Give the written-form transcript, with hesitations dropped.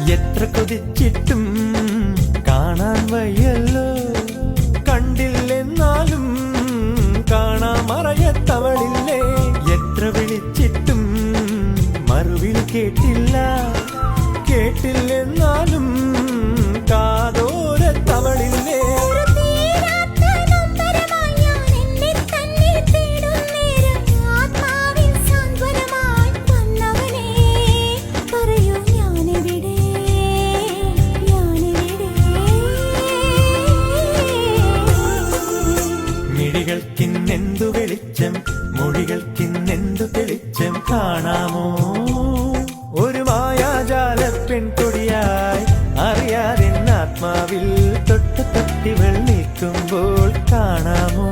എത്ര കൊതിച്ചിട്ടും കാണാൻ വയ്യല്ലോ, കണ്ടില്ലെന്നാലും കാണാൻ മറയത്തവളില്ലേ. എത്ര വിളിച്ചിട്ടും മറുവിളി കേട്ടില്ല, കേട്ടില്ലെന്നാലും കാതോരത്തവളില്ലേ. മിഴികൾക്കിന്നെന്തു വെളിച്ചം, മൊഴികൾക്കിന്നെന്തു തെളിച്ചം കാണാമോ. ഒരു മായാജാല പെൺകൊടിയായി അറിയാതെ ആത്മാവിൽ തൊട്ട് തൊട്ടിവൾ നിൽക്കുമ്പോൾ കാണാമോ.